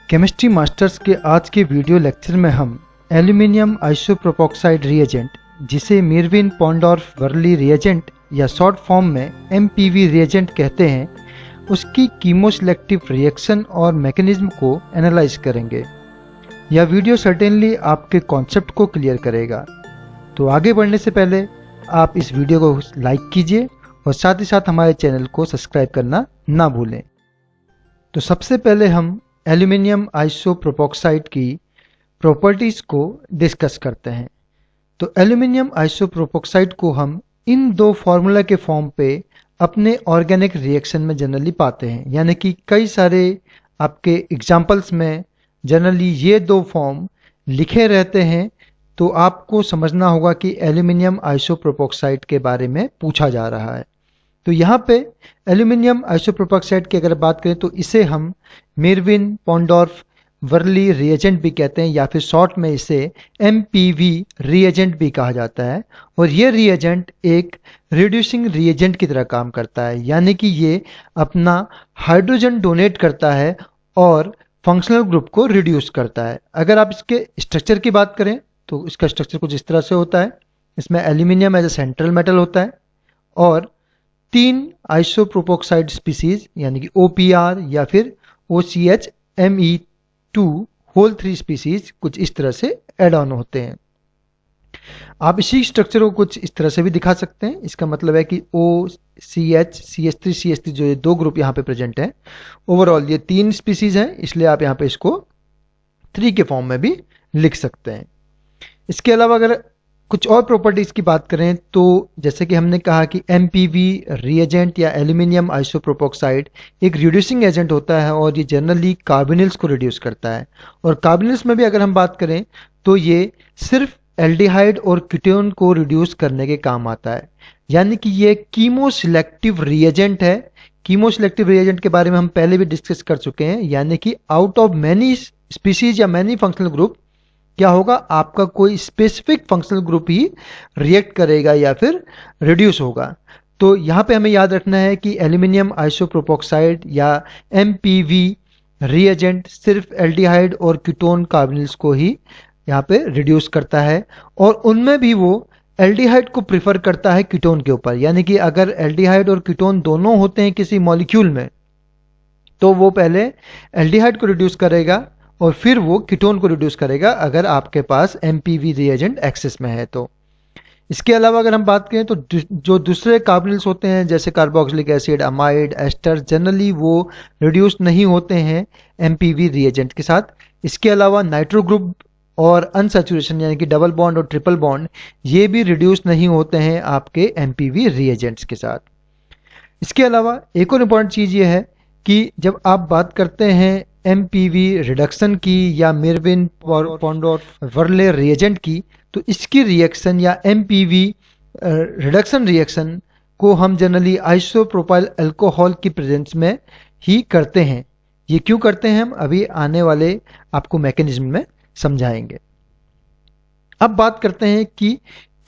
Chemistry masters के आज के वीडियो लेक्चर में हम एल्यूमिनियम आइसोप्रोपोक्साइड रिएजेंट, जिसे मीरविन पॉन्डोर्फ वर्ली रिएजेंट या शॉर्ट फॉर्म में MPV रिएजेंट कहते हैं, उसकी कीमोसेलेक्टिव रिएक्शन और मैकेनिज्म को एनालाइज करेंगे। यह वीडियो सर्टेनली आपके कॉन्सेप्ट को क्लियर करेगा। तो आगे बढ़ने से पहले आप इस वीडियो को लाइक कीजिए और साथ ही साथ हमारे चैनल को सब्सक्राइब करना ना भूलें। तो सबसे पहले हम एल्यूमिनियम आइसोप्रोपोक्साइड की प्रॉपर्टीज़ को डिस्कस करते हैं। तो एल्यूमिनियम आइसोप्रोपोक्साइड को हम इन दो फार्मूला के फॉर्म पे अपने ऑर्गेनिक रिएक्शन में जनरली पाते हैं, यानी कि कई सारे आपके एग्जाम्पल्स में जनरली ये दो फॉर्म लिखे रहते हैं। तो आपको समझना होगा कि एल्यूमिनियम आइसोप्रोपोक्साइड के बारे में पूछा जा रहा है। तो यहाँ पे एल्यूमिनियम आइसोप्रोपोक्साइड की अगर बात करें तो इसे हम मीरविन पॉन्डोर्फ वर्ली रिएजेंट भी कहते हैं, या फिर शॉर्ट में इसे MPV रिएजेंट भी कहा जाता है। और ये रिएजेंट एक रिड्यूसिंग रिएजेंट की तरह काम करता है, यानी कि ये अपना हाइड्रोजन डोनेट करता है और फंक्शनल ग्रुप को रिड्यूस करता है। अगर आप इसके स्ट्रक्चर की बात करें तो इसका स्ट्रक्चर कुछ इस तरह से होता है। इसमें aluminium as a central metal होता है और 3 आइसोप्रोपोक्साइड स्पीसीज यानी कि OPR या फिर OCH-Me2 होल 3 स्पीसीज कुछ इस तरह से एड ऑन होते हैं। आप इसी स्ट्रक्चर को कुछ इस तरह से भी दिखा सकते हैं। इसका मतलब है कि OCH, CH3, CH3 जो ये दो ग्रुप यहाँ पे प्रेजेंट हैं, ओवरऑल ये 3 स्पीसीज हैं, इसलिए आप यहाँ पे इसको 3 के फॉर्म में भी लिख सकते हैं। इसके अलावा अगर कुछ और प्रॉपर्टीज की बात करें तो जैसे कि हमने कहा कि MPV रिएजेंट या एल्यूमिनियम आइसोप्रोपोक्साइड एक रिड्यूसिंग एजेंट होता है और ये जनरली कार्बोनिल्स को रिड्यूस करता है। और कार्बोनिल्स में भी अगर हम बात करें तो ये सिर्फ एल्डिहाइड और कीटोन को रिड्यूस करने के काम आता है, यानी कि ये कीमोसेलेक्टिव रिएजेंट है। कीमोसेलेक्टिव रिएजेंट के बारे में हम पहले भी डिस्कस कर चुके हैं, यानी कि आउट ऑफ मैनी स्पीसीज या मैनी फंक्शनल ग्रुप क्या होगा, आपका कोई स्पेसिफिक फंक्शनल ग्रुप ही रिएक्ट करेगा या फिर रिड्यूस होगा। तो यहाँ पे हमें याद रखना है कि एल्यूमिनियम आइसोप्रोपोक्साइड या MPV रिएजेंट सिर्फ एल्डिहाइड और कीटोन कार्बोनिल्स को ही यहाँ पे रिड्यूस करता है, और उनमें भी वो एल्डिहाइड को प्रिफर करता है कीटोन के ऊपर। यानी कि अगर एल्डिहाइड और कीटोन दोनों होते हैं किसी मॉलिक्यूल में तो वो पहले एल्डिहाइड को रिड्यूस करेगा और फिर वो कीटोन को रिड्यूस करेगा अगर आपके पास MPV रिएजेंट एक्सेस में है तो। इसके अलावा अगर हम बात करें तो जो दूसरे कार्बोनिल्स होते हैं जैसे carboxylic acid, amide, ester, generally वो रिड्यूस नहीं होते हैं MPV रिएजेंट के साथ। इसके अलावा नाइट्रो ग्रुप और अनसैचुरेशन यानी कि डबल बॉन्ड और ट्रिपल बॉन्ड ये भी रिड्यूस नहीं होते हैं आपके MPV रिएजेंट्स के साथ। इसके अलावा एक और इम्पॉर्टेंट चीज़ ये है कि जब आप बात करते हैं MPV रिडक्शन की या मीरविन पॉन्डोर्फ वर्ले रिएजेंट की, तो इसकी रिएक्शन या MPV रिडक्शन रिएक्शन को हम जनरली आइसोप्रोपाइल अल्कोहल की प्रेजेंस में ही करते हैं। ये क्यों करते हैं हम अभी आने वाले आपको मैकेनिज्म में समझाएंगे। अब बात करते हैं कि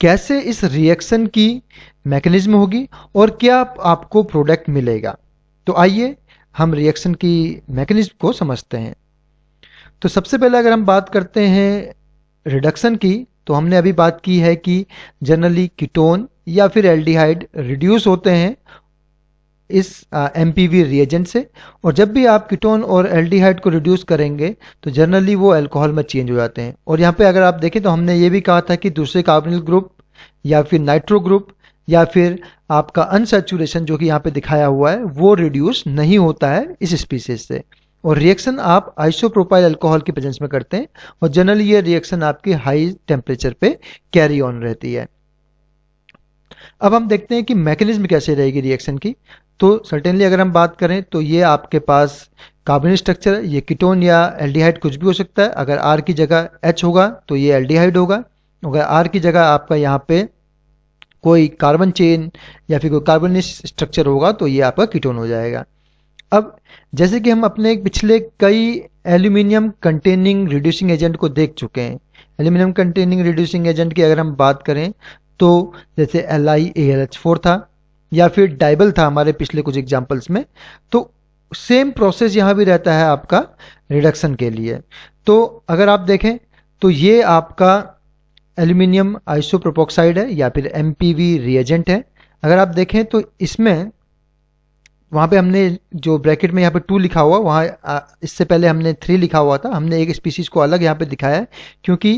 कैसे इस रिएक्शन की मैकेनिज्म होगी और क्या आपको प्रोडक्ट मिलेगा। तो आइए हम रिएक्शन की मैकेनिज्म को समझते हैं। तो सबसे पहले अगर हम बात करते हैं रिडक्शन की, तो हमने अभी बात की है कि जनरली कीटोन या फिर एल्डिहाइड रिड्यूस होते हैं इस MPV रिएजेंट से, और जब भी आप कीटोन और एल्डिहाइड को रिड्यूस करेंगे तो जनरली वो अल्कोहल में चेंज हो जाते हैं। और यहाँ पे अगर आप देखें तो हमने ये भी कहा था कि दूसरे कार्बोनिल ग्रुप या फिर नाइट्रो ग्रुप या फिर आपका अनसैचुरेशन जो कि यहाँ पे दिखाया हुआ है वो रिड्यूस नहीं होता है इस स्पीसीज से, और रिएक्शन आप आइसोप्रोपाइल अल्कोहल की प्रेजेंस में करते हैं और जनरली ये रिएक्शन आपकी हाई टेम्परेचर पे कैरी ऑन रहती है। अब हम देखते हैं कि मैकेनिज्म कैसे रहेगी रिएक्शन की। तो सर्टेनली अगर हम बात करें तो ये आपके पास कार्बोनिल स्ट्रक्चर, ये कीटोन या एल्डिहाइड कुछ भी हो सकता है। अगर R की जगह H होगा तो ये एल्डिहाइड होगा, अगर R की जगह आपका यहाँ पे कोई कार्बन चेन या फिर कोई कार्बोनिल स्ट्रक्चर होगा तो ये आपका कीटोन हो जाएगा। अब जैसे कि हम अपने पिछले कई एल्यूमिनियम कंटेनिंग रिड्यूसिंग एजेंट को देख चुके हैं। एल्यूमिनियम कंटेनिंग रिड्यूसिंग एजेंट की अगर हम बात करें तो जैसे LiAlH4 था या फिर डाइबल था हमारे पिछले कुछ एग्जाम्पल्स में, तो सेम प्रोसेस यहाँ भी रहता है आपका रिडक्शन के लिए। तो अगर आप देखें तो ये आपका एल्यूमिनियम आइसोप्रोपोक्साइड है या फिर एमपीवी रिएजेंट है। अगर आप देखें तो इसमें वहाँ पे हमने जो ब्रैकेट में यहाँ पे 2 लिखा हुआ, वहाँ इससे पहले हमने 3 लिखा हुआ था, हमने एक स्पीसीज को अलग यहाँ पे दिखाया है क्योंकि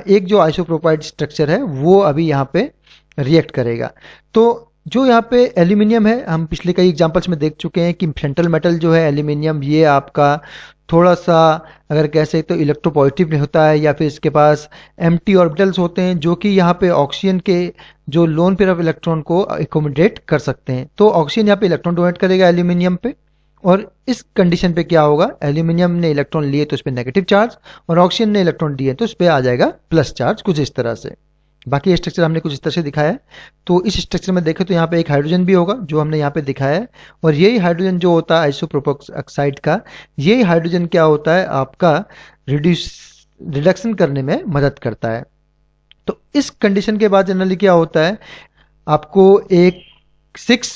एक जो आइसोप्रोपाइड स्ट्रक्चर है वो अभी यहाँ पे रिएक्ट करेगा। तो जो यहाँ पे एल्यूमिनियम है, हम पिछले कई एग्जांपल्स में देख चुके हैं कि सेंट्रल मेटल जो है एल्यूमिनियम, ये आपका थोड़ा सा अगर कह सकते तो इलेक्ट्रोपॉजिटिव नहीं होता है, या फिर इसके पास एम्प्टी ऑर्बिटल्स होते हैं जो कि यहाँ पे ऑक्सीजन के जो लोन पेयर ऑफ इलेक्ट्रॉन को एकोमोडेट कर सकते हैं। तो ऑक्सीजन यहाँ पे इलेक्ट्रॉन डोनेट करेगा एल्यूमिनियम पे, और इस कंडीशन पे क्या होगा, एल्यूमिनियम ने इलेक्ट्रॉन लिए तो उस पर नेगेटिव चार्ज, और ऑक्सीजन ने इलेक्ट्रॉन दिए तो उस पर आ जाएगा प्लस चार्ज, कुछ इस तरह से। बाकी स्ट्रक्चर हमने कुछ इस तरह से दिखाया है। तो इस स्ट्रक्चर में देखें तो यहाँ पे एक हाइड्रोजन भी होगा जो हमने यहाँ पे दिखाया है, और यही हाइड्रोजन जो होता है आइसोप्रोपोक्साइड का, यही हाइड्रोजन क्या होता है आपका रिडक्शन करने में मदद करता है। तो इस कंडीशन के बाद जनरली क्या होता है, आपको एक 6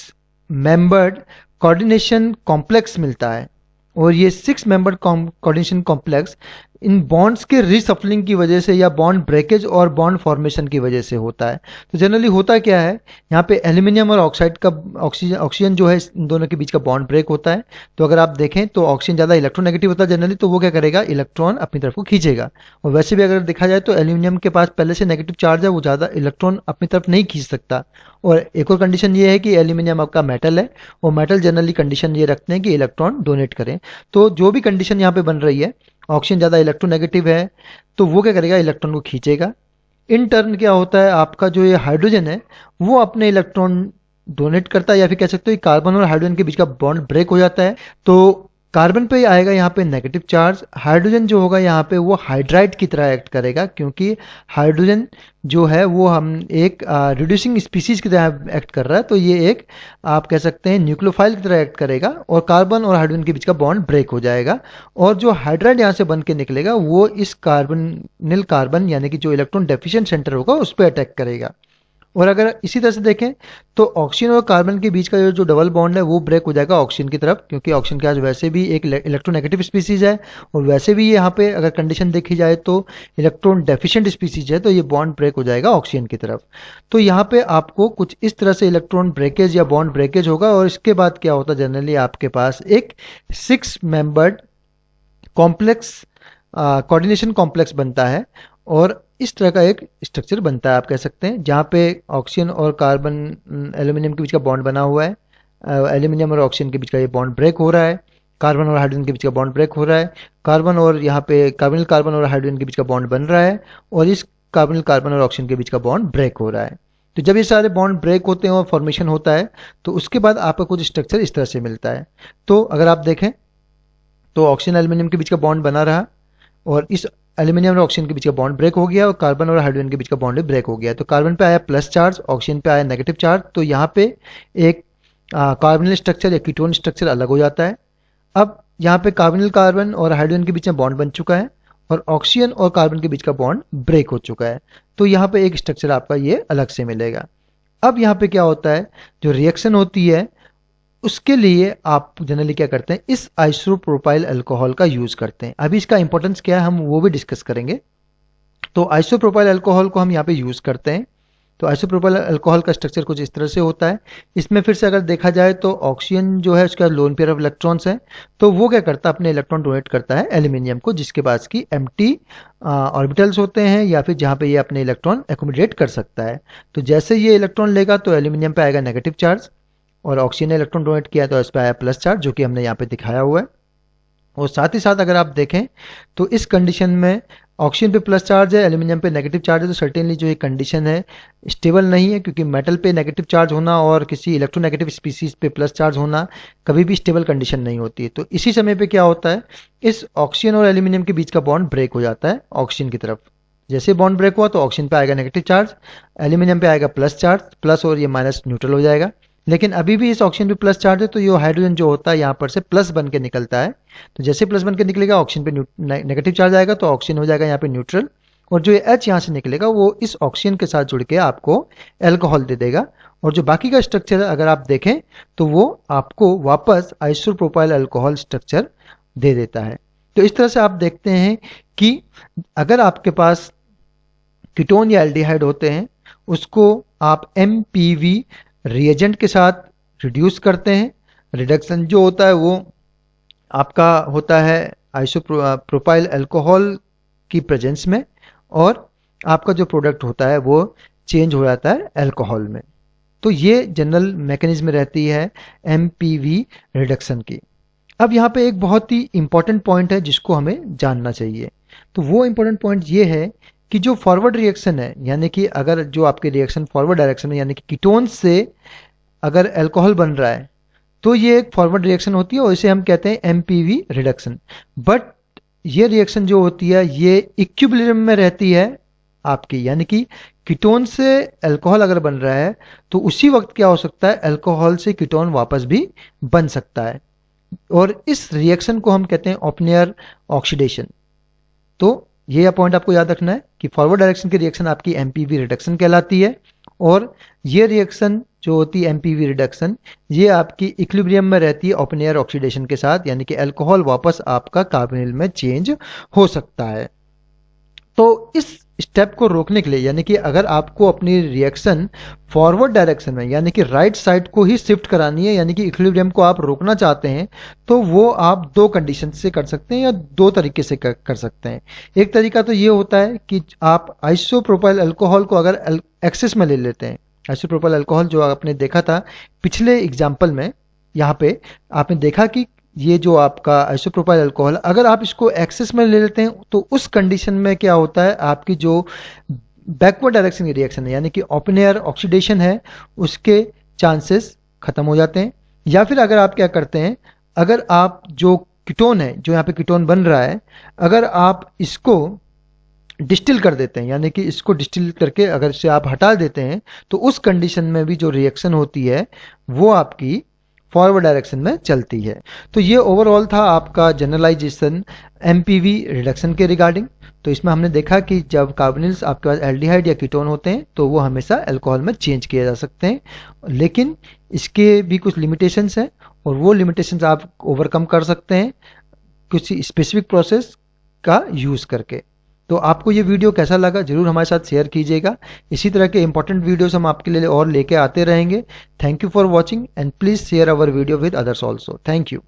मेंबर्ड कोऑर्डिनेशन कॉम्प्लेक्स मिलता है, और ये 6 membered coordination complex in bonds के रीसफलिंग की वजह से या बॉन्ड ब्रेकेज और बॉन्ड फॉर्मेशन की वजह से होता है। तो जनरली होता क्या है, यहाँ पे एल्यूमिनियम और ऑक्साइड का ऑक्सीजन जो है इन दोनों के बीच का बॉन्ड ब्रेक होता है। तो अगर आप देखें तो ऑक्सीजन ज़्यादा इलेक्ट्रोनेगेटिव होता है जनरली, तो वो क्या करेगा, इलेक्ट्रॉन अपनी तरफ को खींचेगा। और वैसे भी अगर देखा जाए तो एल्यूमिनियम के पास पहले से नेगेटिव चार्ज है, वो ज़्यादा इलेक्ट्रॉन अपनी तरफ नहीं खींच सकता। और एक और कंडीशन ये है कि एल्यूमिनियम आपका मेटल है, और मेटल जनरली कंडीशन ये रखते हैं कि इलेक्ट्रॉन डोनेट करें। तो जो भी कंडीशन यहाँ पे बन रही है, ऑक्सीजन ज़्यादा इलेक्ट्रोनेगेटिव है तो वो क्या करेगा, इलेक्ट्रॉन को खींचेगा। इन टर्न क्या होता है, आपका जो ये हाइड्रोजन है वो अपने इलेक्ट्रॉन डोनेट करता है, या फिर कह सकते हो कार्बन और हाइड्रोजन के बीच का बॉन्ड ब्रेक हो जाता है। तो कार्बन पे आएगा यहाँ पे नेगेटिव चार्ज, हाइड्रोजन जो होगा यहाँ पे वो हाइड्राइड की तरह एक्ट करेगा, क्योंकि हाइड्रोजन जो है वो हम एक रिड्यूसिंग स्पीसीज की तरह एक्ट कर रहा है। तो ये एक आप कह सकते हैं न्यूक्लियोफाइल की तरह एक्ट करेगा, और कार्बन और हाइड्रोजन के बीच का बॉन्ड ब्रेक हो जाएगा, और जो हाइड्राइड यहाँ से बन के निकलेगा वो इस कार्बनिल कार्बन यानी कि जो इलेक्ट्रॉन डेफिशिएंट सेंटर होगा उस पर अटैक करेगा। और अगर इसी तरह से देखें तो ऑक्सीजन और कार्बन के बीच का जो डबल बॉन्ड है वो ब्रेक हो जाएगा ऑक्सीजन की तरफ, क्योंकि ऑक्सीजन के आज वैसे भी एक इलेक्ट्रोनेगेटिव स्पीसीज है, और वैसे भी यहाँ पे अगर कंडीशन देखी जाए तो इलेक्ट्रॉन डेफिशिएंट स्पीसीज है, तो ये बॉन्ड ब्रेक हो जाएगा ऑक्सीजन की तरफ। तो यहाँ पे आपको कुछ इस तरह से इलेक्ट्रॉन ब्रेकेज या बॉन्ड ब्रेकेज होगा, और इसके बाद क्या होता है, जनरली आपके पास एक 6 मेंबर्ड कॉम्प्लेक्स कोऑर्डिनेशन कॉम्प्लेक्स बनता है, और इस तरह का एक स्ट्रक्चर बनता है आप कह सकते हैं, जहाँ पे ऑक्सीजन और कार्बन एल्यूमिनियम के बीच का बॉन्ड बना हुआ है, एल्यूमिनियम और ऑक्सीजन के बीच का ये बॉन्ड ब्रेक हो रहा है, कार्बन और हाइड्रोजन के बीच का बॉन्ड ब्रेक हो रहा है, कार्बन और यहाँ पे कार्बनिल कार्बन और हाइड्रोजन के बीच का बॉन्ड बन रहा है, और इस कार्बनिल कार्बन और ऑक्सीजन के बीच का बॉन्ड ब्रेक हो रहा है। तो जब ये सारे बॉन्ड ब्रेक होते हैं और फॉर्मेशन होता है, तो उसके बाद आपको कुछ स्ट्रक्चर इस तरह से मिलता है। तो अगर आप देखें तो ऑक्सीजन एल्यूमिनियम के बीच का बॉन्ड बना रहा, और इस एल्यूमिनियम और ऑक्सीजन के बीच का बॉन्ड ब्रेक हो गया, और कार्बन और हाइड्रोजन के बीच का बॉन्ड ब्रेक हो गया। तो कार्बन पे आया प्लस चार्ज, ऑक्सीजन पे आया नेगेटिव चार्ज, तो यहाँ पे एक कार्बनिल स्ट्रक्चर या कीटोन स्ट्रक्चर अलग हो जाता है। अब यहाँ पे कार्बनिल कार्बन और हाइड्रोजन के बीच में बॉन्ड बन चुका है, और ऑक्सीजन और कार्बन के बीच का बॉन्ड ब्रेक हो चुका है। तो यहाँ पे एक स्ट्रक्चर आपका ये अलग से मिलेगा। अब यहाँ पे क्या होता है, जो रिएक्शन होती है उसके लिए आप जनरली क्या करते हैं, इस आइसोप्रोपाइल अल्कोहल का यूज करते हैं। अभी इसका इंपॉर्टेंस क्या है हम वो भी डिस्कस करेंगे। तो आइसोप्रोपाइल अल्कोहल को हम यहाँ पे यूज करते हैं। तो आइसोप्रोपाइल अल्कोहल का स्ट्रक्चर कुछ इस तरह से होता है। इसमें फिर से अगर देखा जाए तो ऑक्सीजन जो है उसका लोन पेयर ऑफ इलेक्ट्रॉन्स है, तो वो क्या करता है, अपने इलेक्ट्रॉन डोनेट करता है एल्यूमिनियम को, जिसके पास की एम्प्टी ऑर्बिटल्स होते हैं, या फिर जहाँ पे ये अपने इलेक्ट्रॉन एकोमोडेट कर सकता है। तो जैसे ये इलेक्ट्रॉन लेगा तो एल्यूमिनियम पे आएगा नेगेटिव चार्ज, और ऑक्सीजन ने इलेक्ट्रॉन डोनेट किया तो इस पर आया प्लस चार्ज, जो कि हमने यहाँ पे दिखाया हुआ है। और साथ ही साथ अगर आप देखें तो इस कंडीशन में ऑक्सीजन पे प्लस चार्ज है, एल्यूमिनियम पे नेगेटिव चार्ज है, तो सर्टेनली जो ये कंडीशन है स्टेबल नहीं है, क्योंकि मेटल पे नेगेटिव चार्ज होना और किसी इलेक्ट्रोनेगेटिव स्पीसीज पे प्लस चार्ज होना कभी भी स्टेबल कंडीशन नहीं होती है। तो इसी समय पे क्या होता है, इस ऑक्सीजन और एल्यूमिनियम के बीच का बॉन्ड ब्रेक हो जाता है ऑक्सीजन की तरफ। जैसे बॉन्ड ब्रेक हुआ तो ऑक्सीजन पे आएगा नेगेटिव चार्ज, एल्यूमिनियम पे आएगा प्लस चार्ज, प्लस और ये माइनस न्यूट्रल हो जाएगा। लेकिन अभी भी इस ऑक्सीजन पे प्लस चार्ज है, तो ये हाइड्रोजन जो होता है यहाँ पर से प्लस बन के निकलता है। तो जैसे प्लस बन के निकलेगा ऑक्सीजन पे नेगेटिव चार्ज आएगा, तो ऑक्सीजन हो जाएगा यहाँ पे न्यूट्रल, और जो H यहाँ से निकलेगा वो इस ऑक्सीजन के साथ जुड़ के आपको एल्कोहल दे देगा। और जो बाकी का स्ट्रक्चर अगर आप देखें तो वो आपको वापस आइसोप्रोपाइल अल्कोहल स्ट्रक्चर दे देता है। तो इस तरह से आप देखते हैं कि अगर आपके पास कीटोन या एल्डिहाइड होते हैं, उसको आप एमपीवी रिएजेंट के साथ रिड्यूस करते हैं। रिडक्शन जो होता है वो आपका होता है आइसोप्रोपाइल अल्कोहल की प्रेजेंस में, और आपका जो प्रोडक्ट होता है वो चेंज हो जाता है अल्कोहल में। तो ये जनरल मैकेनिज्म रहती है एमपीवी रिडक्शन की। अब यहाँ पे एक बहुत ही इंपॉर्टेंट पॉइंट है जिसको हमें जानना चाहिए। तो वो इंपॉर्टेंट पॉइंट ये है कि जो फॉरवर्ड रिएक्शन है, यानी कि अगर जो आपके रिएक्शन फॉरवर्ड डायरेक्शन में, यानी कि कीटोन से अगर अल्कोहल बन रहा है, तो ये एक फॉरवर्ड रिएक्शन होती है और इसे हम कहते हैं एमपीवी रिडक्शन। बट ये रिएक्शन जो होती है ये इक्विलिब्रियम में रहती है आपकी, यानी कि कीटोन से अल्कोहल अगर बन रहा है तो उसी वक्त क्या हो सकता है, अल्कोहल से कीटोन वापस भी बन सकता है, और इस रिएक्शन को हम कहते हैं ओपनियर ऑक्सीडेशन। तो ये पॉइंट आपको याद रखना है कि फॉरवर्ड डायरेक्शन की रिएक्शन आपकी एमपीवी रिडक्शन कहलाती है, और ये रिएक्शन जो होती है एमपीवी रिडक्शन, ये आपकी इक्विलिब्रियम में रहती है ओपन एयर ऑक्सीडेशन के साथ, यानी कि अल्कोहल वापस आपका कार्बोनिल में चेंज हो सकता है। तो इस स्टेप को रोकने के लिए, यानी कि अगर आपको अपनी रिएक्शन फॉरवर्ड डायरेक्शन में यानी कि राइट साइड को ही शिफ्ट करानी है, यानी कि इक्विलिब्रियम को आप रोकना चाहते हैं, तो वो आप दो कंडीशन से कर सकते हैं या दो तरीके से कर सकते हैं। एक तरीका तो ये होता है कि आप आइसोप्रोपाइल अल्कोहल को अगर एक्सेस में ले लेते हैं। आइसोप्रोपाइल अल्कोहल जो आपने देखा था पिछले एग्जाम्पल में, यहाँ पे आपने देखा कि ये जो आपका आइसोप्रोपाइल अल्कोहल अगर आप इसको एक्सेस में ले लेते हैं, तो उस कंडीशन में क्या होता है, आपकी जो बैकवर्ड डायरेक्शन की रिएक्शन है यानी कि ओपन एयर ऑक्सीडेशन है, उसके चांसेस खत्म हो जाते हैं। या फिर अगर आप क्या करते हैं, अगर आप जो कीटोन है, जो यहाँ पे कीटोन बन रहा है, अगर आप इसको डिस्टिल कर देते हैं, यानी कि इसको डिस्टिल करके अगर इसे आप हटा देते हैं, तो उस कंडीशन में भी जो रिएक्शन होती है वो आपकी फॉरवर्ड डायरेक्शन में चलती है। तो ये ओवरऑल था आपका जनरलाइजेशन एमपीवी रिडक्शन के रिगार्डिंग। तो इसमें हमने देखा कि जब कार्बोनिल्स आपके पास एल्डिहाइड या कीटोन होते हैं तो वो हमेशा अल्कोहल में चेंज किए जा सकते हैं, लेकिन इसके भी कुछ लिमिटेशंस हैं, और वो लिमिटेशंस आप ओवरकम कर सकते हैं कुछ स्पेसिफिक प्रोसेस का यूज़ करके। तो आपको ये वीडियो कैसा लगा जरूर हमारे साथ शेयर कीजिएगा। इसी तरह के इंपॉर्टेंट वीडियोस हम आपके लिए और लेके आते रहेंगे। Thank you for watching and please share our video with others also. Thank you.